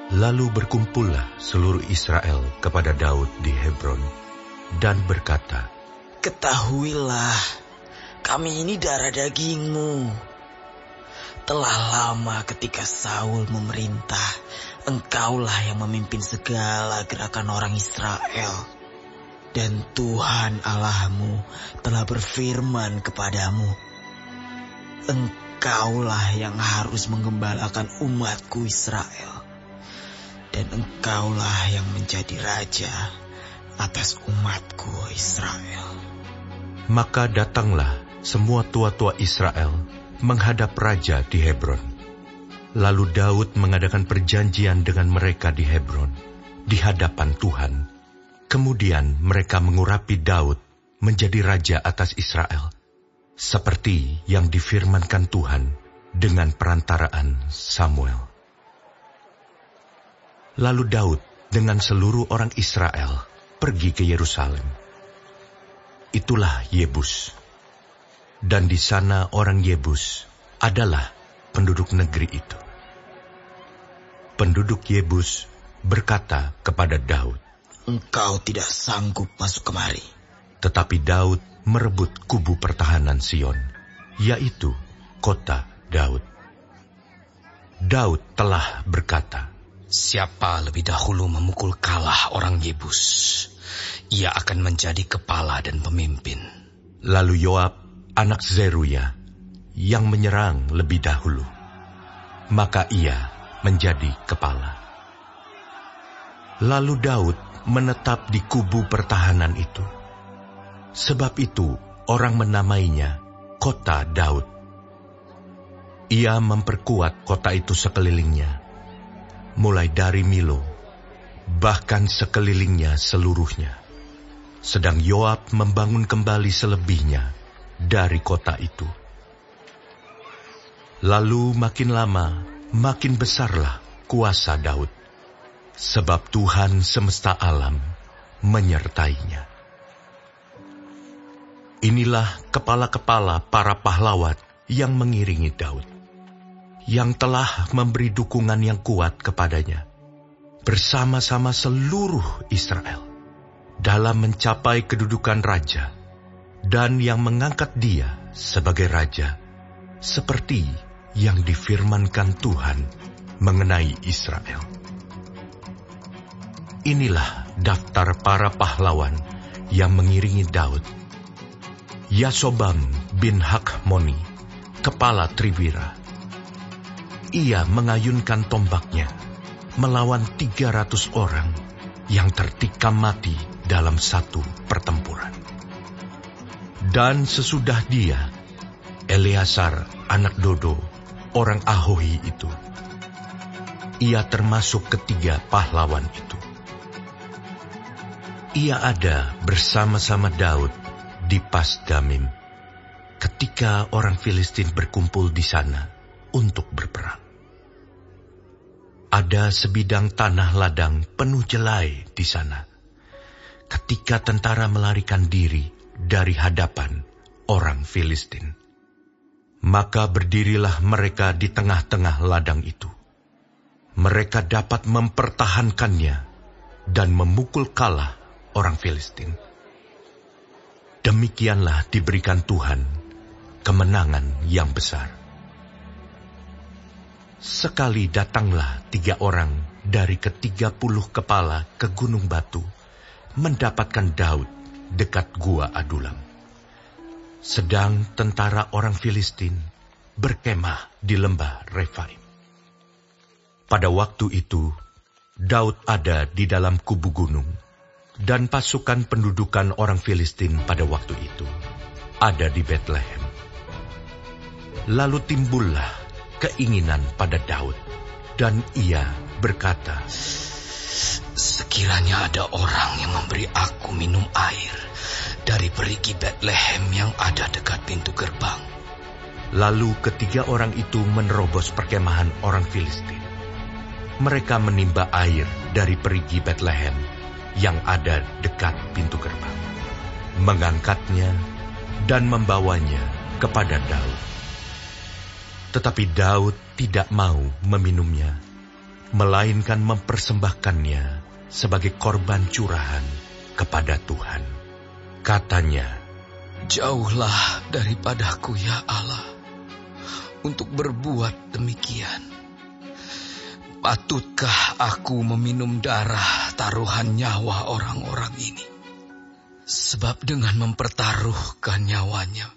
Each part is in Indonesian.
Lalu berkumpullah seluruh Israel kepada Daud di Hebron dan berkata, "Ketahuilah, kami ini darah dagingmu. Telah lama ketika Saul memerintah, engkaulah yang memimpin segala gerakan orang Israel. Dan Tuhan Allahmu telah berfirman kepadamu, engkaulah yang harus menggembalakan umatku Israel. Dan engkaulah yang menjadi raja atas umatku Israel." Maka datanglah semua tua-tua Israel menghadap raja di Hebron. Lalu Daud mengadakan perjanjian dengan mereka di Hebron, di hadapan Tuhan. Kemudian mereka mengurapi Daud menjadi raja atas Israel, seperti yang difirmankan Tuhan dengan perantaraan Samuel. Lalu Daud dengan seluruh orang Israel pergi ke Yerusalem. Itulah Yebus. Dan di sana orang Yebus adalah penduduk negeri itu. Penduduk Yebus berkata kepada Daud, "Engkau tidak sanggup masuk kemari." Tetapi Daud merebut kubu pertahanan Sion, yaitu kota Daud. Daud telah berkata, "Siapa lebih dahulu memukul kalah orang Yebus, ia akan menjadi kepala dan pemimpin." Lalu Yoab, anak Zeruya, yang menyerang lebih dahulu, maka ia menjadi kepala. Lalu Daud menetap di kubu pertahanan itu. Sebab itu orang menamainya Kota Daud. Ia memperkuat kota itu sekelilingnya, mulai dari Milo, bahkan sekelilingnya seluruhnya. Sedang Yoab membangun kembali selebihnya dari kota itu. Lalu makin lama, makin besarlah kuasa Daud, sebab Tuhan semesta alam menyertainya. Inilah kepala-kepala para pahlawan yang mengiringi Daud, yang telah memberi dukungan yang kuat kepadanya, bersama-sama seluruh Israel, dalam mencapai kedudukan raja, dan yang mengangkat dia sebagai raja, seperti yang difirmankan Tuhan mengenai Israel. Inilah daftar para pahlawan yang mengiringi Daud. Yasobam bin Hakmoni, kepala Triwira. Ia mengayunkan tombaknya melawan 300 orang yang tertikam mati dalam satu pertempuran. Dan sesudah dia, Eleazar anak Dodo, orang Ahohi itu. Ia termasuk ketiga pahlawan itu. Ia ada bersama-sama Daud di Pasdamim, ketika orang Filistin berkumpul di sana untuk berperang. Ada sebidang tanah ladang penuh jelai di sana, ketika tentara melarikan diri dari hadapan orang Filistin. Maka berdirilah mereka di tengah-tengah ladang itu. Mereka dapat mempertahankannya dan memukul kalah orang Filistin. Demikianlah diberikan Tuhan kemenangan yang besar. Sekali datanglah 3 orang dari ke-30 kepala ke Gunung Batu, mendapatkan Daud dekat Gua Adulam. Sedang tentara orang Filistin berkemah di lembah Refaim. Pada waktu itu, Daud ada di dalam kubu gunung, dan pasukan pendudukan orang Filistin pada waktu itu ada di Betlehem. Lalu timbullah keinginan pada Daud, dan ia berkata, "Sekiranya ada orang yang memberi aku minum air dari perigi Betlehem yang ada dekat pintu gerbang." Lalu ketiga orang itu menerobos perkemahan orang Filistin. Mereka menimba air dari perigi Betlehem yang ada dekat pintu gerbang, mengangkatnya dan membawanya kepada Daud. Tetapi Daud tidak mau meminumnya, melainkan mempersembahkannya sebagai korban curahan kepada Tuhan. Katanya, "Jauhlah daripadaku ya Allah, untuk berbuat demikian. Patutkah aku meminum darah taruhan nyawa orang-orang ini? Sebab dengan mempertaruhkan nyawanya,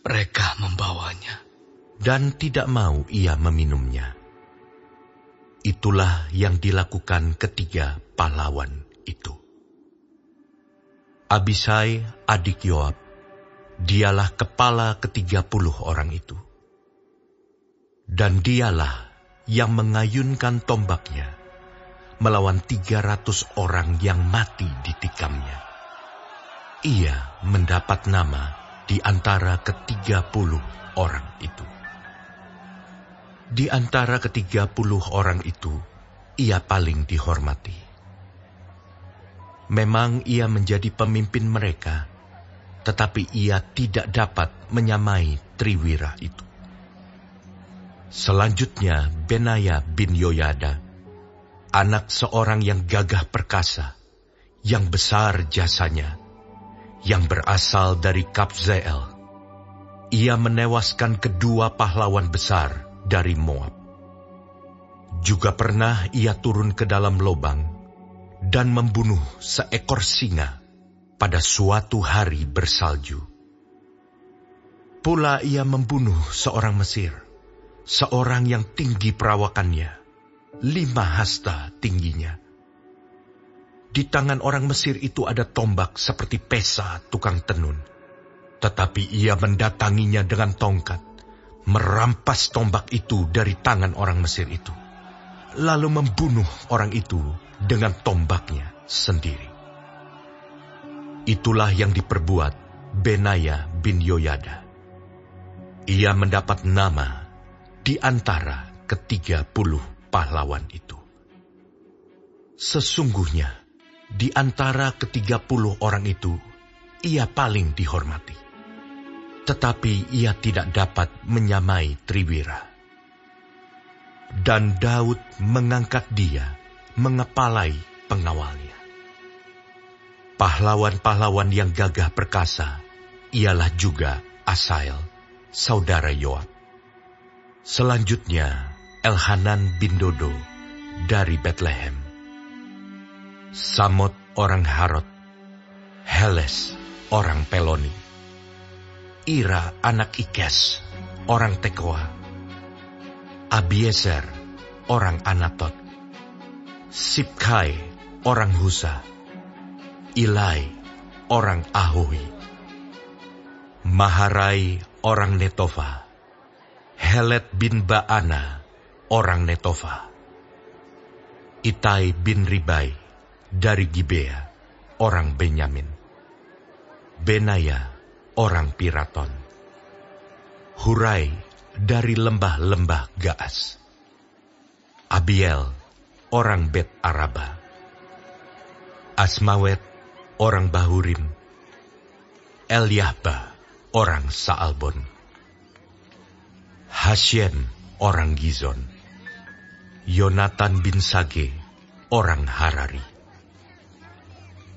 mereka membawanya." Dan tidak mau ia meminumnya. Itulah yang dilakukan ketiga pahlawan itu. Abisai, adik Yoab, dialah kepala ke-30 orang itu. Dan dialah yang mengayunkan tombaknya melawan 300 orang yang mati ditikamnya. Ia mendapat nama di antara ke-30 orang itu. Di antara ke-30 orang itu, ia paling dihormati. Memang ia menjadi pemimpin mereka, tetapi ia tidak dapat menyamai Triwira itu. Selanjutnya Benaya bin Yoyada, anak seorang yang gagah perkasa, yang besar jasanya, yang berasal dari Kabzeel. Ia menewaskan kedua pahlawan besar dari Moab. Juga pernah ia turun ke dalam lobang dan membunuh seekor singa pada suatu hari bersalju. Pula ia membunuh seorang Mesir, seorang yang tinggi perawakannya, 5 hasta tingginya. Di tangan orang Mesir itu ada tombak seperti pesa tukang tenun, tetapi ia mendatanginya dengan tongkat, merampas tombak itu dari tangan orang Mesir itu, lalu membunuh orang itu dengan tombaknya sendiri. Itulah yang diperbuat Benaya bin Yoyada. Ia mendapat nama di antara ke-30 pahlawan itu. Sesungguhnya di antara ke-30 orang itu, ia paling dihormati. Tetapi ia tidak dapat menyamai Triwira. Dan Daud mengangkat dia mengepalai pengawalnya. Pahlawan-pahlawan yang gagah perkasa ialah juga Asael, saudara Yoab. Selanjutnya Elhanan bin Dodo dari Betlehem, Samot orang Harod, Heles orang Peloni, Ira anak Ikes, orang Tekoa, Abiezer, orang Anatot, Sibkai, orang Husa, Ilai, orang Ahohi, Maharai, orang Netofa, Helet bin Baana, orang Netofa, Itai bin Ribai, dari Gibea, orang Benyamin, Benaya, orang Piraton, Hurai dari lembah-lembah Gaas, Abiel orang Bet Araba, Asmawet orang Bahurim, Eliahba orang Saalbon, Hasyen orang Gizon, Yonatan bin Sage orang Harari,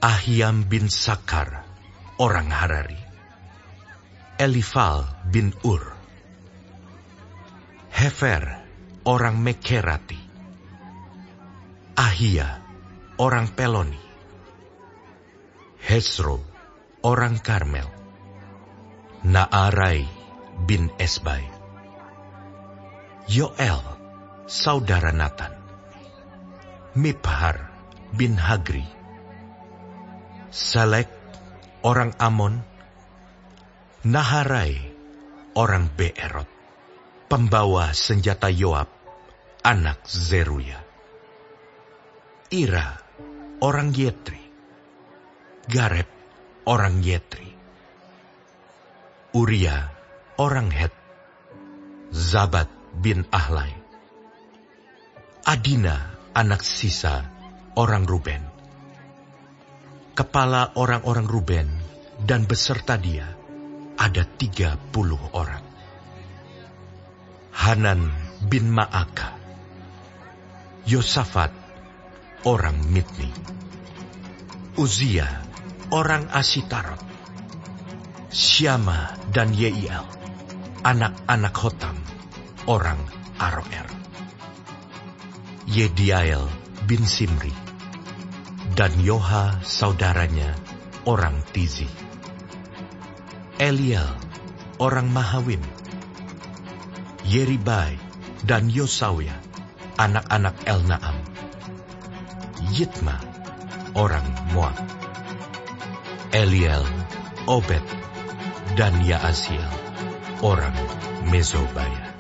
Ahiam bin Sakar orang Harari, Elifal bin Ur, Hefer orang Mekerati, Ahia orang Peloni, Hesro orang Karmel, Naarai bin Esbai, Yoel saudara Natan, Miphar bin Hagri, Salek orang Amon, Naharai orang Beerot, pembawa senjata Yoab, anak Zeruya, Ira orang Yetri, Gareb orang Yetri, Uria orang Het, Zabat bin Ahlai, Adina anak Sisa orang Ruben, kepala orang-orang Ruben, dan beserta dia ada 30 orang. Hanan bin Ma'aka, Yosafat, orang Mitni. Uzia, orang Asitarot. Syama dan Yeiel, anak-anak Hotam, orang Aroer. Yediael bin Simri, dan Yoha saudaranya, orang Tizi. Eliel, orang Mahawim. Yeribai dan Yosawya, anak-anak Elnaam. Yitma, orang Moab. Eliel, Obed, dan Yaasiel, orang Mezobaya.